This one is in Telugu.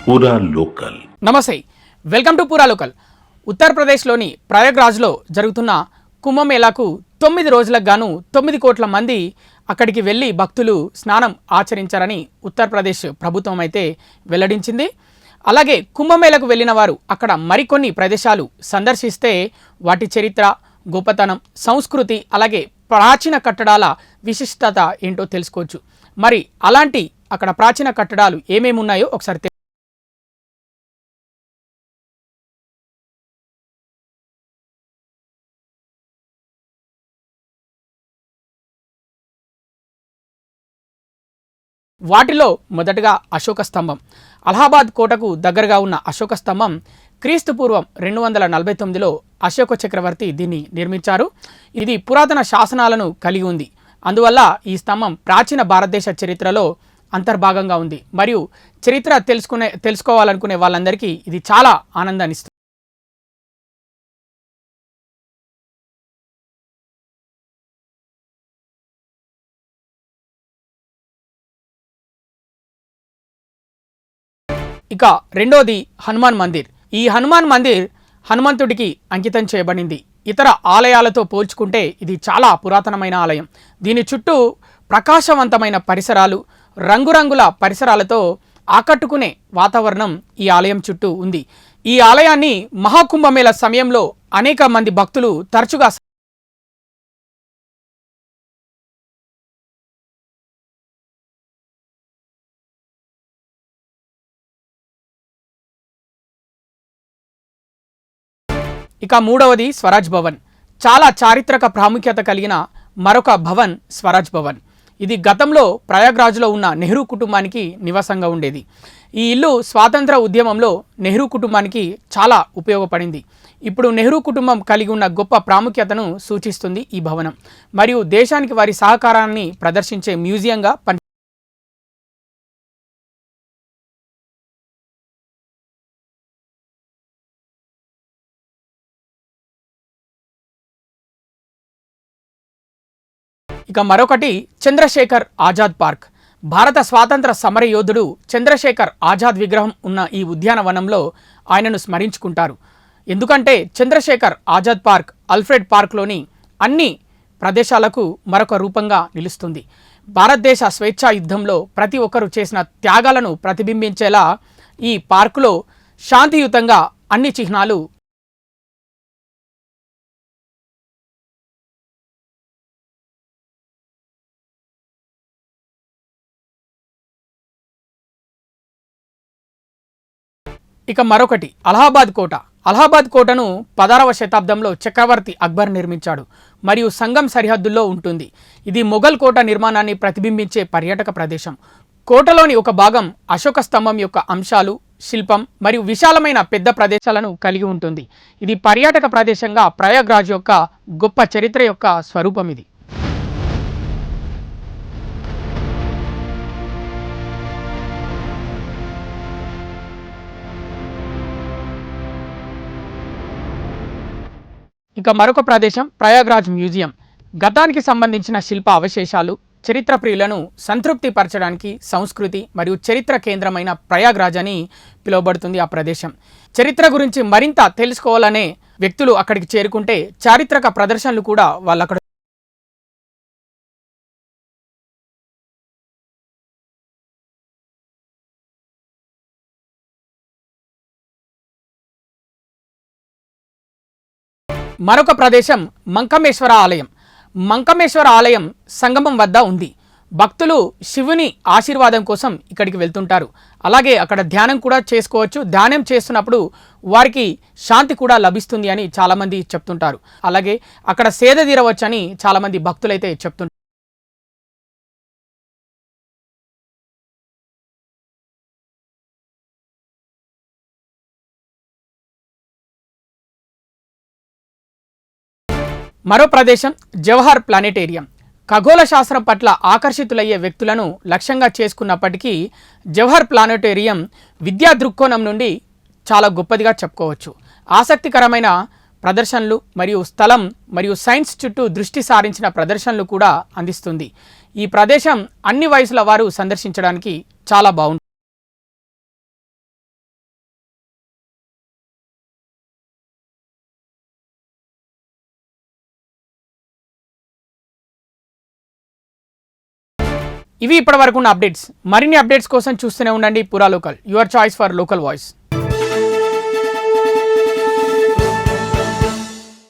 పూరా లోకల్. నమస్తే, వెల్కమ్ టు పూరా లోకల్. ఉత్తరప్రదేశ్లోని ప్రయాగ్రాజ్లో జరుగుతున్న కుంభమేళాకు 9 రోజులకు గాను 9 కోట్ల మంది అక్కడికి వెళ్ళి భక్తులు స్నానం ఆచరించారని ఉత్తరప్రదేశ్ ప్రభుత్వం అయితే వెల్లడించింది. అలాగే కుంభమేళకు వెళ్ళిన వారు అక్కడ మరికొన్ని ప్రదేశాలు సందర్శిస్తే వాటి చరిత్ర, గొప్పతనం, సంస్కృతి, అలాగే ప్రాచీన కట్టడాల విశిష్టత ఏంటో తెలుసుకోవచ్చు. మరి అలాంటి అక్కడ ప్రాచీన కట్టడాలు ఏమేమి ఉన్నాయో ఒకసారి వాటిలో మొదటగా అశోక స్తంభం. అలహాబాద్ కోటకు దగ్గరగా ఉన్న అశోక స్తంభం క్రీస్తుపూర్వం 249లో అశోక చక్రవర్తి దీన్ని నిర్మించారు. ఇది పురాతన శాసనాలను కలిగి ఉంది. అందువల్ల ఈ స్తంభం ప్రాచీన భారతదేశ చరిత్రలో అంతర్భాగంగా ఉంది. మరియు చరిత్ర తెలుసుకోవాలనుకునే వాళ్ళందరికీ ఇది చాలా ఆనందాన్ని ఇస్తుంది. ఇక రెండోది హనుమాన్ మందిర్. ఈ హనుమాన్ మందిర్ హనుమంతుడికి అంకితం చేయబడింది. ఇతర ఆలయాలతో పోల్చుకుంటే ఇది చాలా పురాతనమైన ఆలయం. దీని చుట్టూ ప్రకాశవంతమైన పరిసరాలు, రంగురంగుల పరిసరాలతో ఆకట్టుకునే వాతావరణం ఈ ఆలయం చుట్టూ ఉంది. ఈ ఆలయాన్ని మహాకుంభమేళ సమయంలో అనేక మంది భక్తులు తరచుగా ఇక మూడవది స్వరాజ్ భవన్. చాలా చారిత్రక ప్రాముఖ్యత కలిగిన మరొక భవన్ స్వరాజ్ భవన్. ఇది గతంలో ప్రయాగ్రాజ్లో ఉన్న నెహ్రూ కుటుంబానికి నివాసంగా ఉండేది. ఈ ఇల్లు స్వాతంత్ర ఉద్యమంలో నెహ్రూ కుటుంబానికి చాలా ఉపయోగపడింది. ఇప్పుడు నెహ్రూ కుటుంబం కలిగి ఉన్న గొప్ప ప్రాముఖ్యతను సూచిస్తుంది ఈ భవనం. మరియు దేశానికి వారి సహకారాన్ని ప్రదర్శించే మ్యూజియంగా ఇక మరొకటి చంద్రశేఖర్ ఆజాద్ పార్క్. భారత స్వాతంత్ర సమర యోధుడు చంద్రశేఖర్ ఆజాద్ విగ్రహం ఉన్న ఈ ఉద్యానవనంలో ఆయనను స్మరించుకుంటారు. ఎందుకంటే చంద్రశేఖర్ ఆజాద్ పార్క్ ఆల్ఫ్రెడ్ పార్క్లోని అన్ని ప్రదేశాలకు మరొక రూపంగా నిలుస్తుంది. భారతదేశ స్వేచ్ఛా యుద్ధంలో ప్రతి ఒక్కరూ చేసిన త్యాగాలను ప్రతిబింబించేలా ఈ పార్కులో శాంతియుతంగా అన్ని చిహ్నాలు ఇక మరొకటి అలహాబాద్ కోట. అలహాబాద్ కోటను 16వ శతాబ్దంలో చక్రవర్తి అక్బర్ నిర్మించాడు మరియు సంగం సరిహద్దుల్లో ఉంటుంది. ఇది మొఘల్ కోట నిర్మాణాన్ని ప్రతిబింబించే పర్యాటక ప్రదేశం. కోటలోని ఒక భాగం అశోక స్తంభం యొక్క అంశాలు, శిల్పం మరియు విశాలమైన పెద్ద ప్రదేశాలను కలిగి ఉంటుంది. ఇది పర్యాటక ప్రదేశంగా ప్రయాగ్రాజ్ యొక్క గొప్ప చరిత్ర యొక్క స్వరూపం ఇది. ఇక మరొక ప్రదేశం ప్రయాగ్రాజ్ మ్యూజియం. గతానికి సంబంధించిన శిల్ప అవశేషాలు చరిత్ర ప్రియులను సంతృప్తి పరచడానికి సంస్కృతి మరియు చరిత్ర కేంద్రమైన ప్రయాగ్రాజ్ అని పిలువబడుతుంది ఆ ప్రదేశం. చరిత్ర గురించి మరింత తెలుసుకోవాలనే వ్యక్తులు అక్కడికి చేరుకుంటే చారిత్రక ప్రదర్శనలు కూడా వాళ్ళు అక్కడ మరొక ప్రదేశం మంకమేశ్వర ఆలయం. మంకమేశ్వర ఆలయం సంగమం వద్ద ఉంది. భక్తులు శివుని ఆశీర్వాదం కోసం ఇక్కడికి వెళ్తుంటారు. అలాగే అక్కడ ధ్యానం కూడా చేసుకోవచ్చు. ధ్యానం చేస్తున్నప్పుడు వారికి శాంతి కూడా లభిస్తుంది అని చాలామంది చెప్తుంటారు. అలాగే అక్కడ సేద తీరవచ్చు అని చాలామంది భక్తులైతే చెప్తుంటారు. మరో ప్రదేశం జవహర్ ప్లానెటేరియం. ఖగోళ శాస్త్రం పట్ల ఆకర్షితులయ్యే వ్యక్తులను లక్ష్యంగా చేసుకున్నప్పటికీ జవహర్ ప్లానెటేరియం విద్యా దృక్కోణం నుండి చాలా గొప్పదిగా చెప్పుకోవచ్చు. ఆసక్తికరమైన ప్రదర్శనలు మరియు స్థలం మరియు సైన్స్ చుట్టూ దృష్టి సారించిన ప్రదర్శనలు కూడా అందిస్తుంది. ఈ ప్రదేశం అన్ని వయసుల వారు సందర్శించడానికి చాలా బాగుంటుంది. ఇవి ఇప్పటివరకు ఉన్న అప్డేట్స్. మరిన్ని అప్డేట్స్ కోసం చూస్తూనే ఉండండి పురా local, your choice for local voice.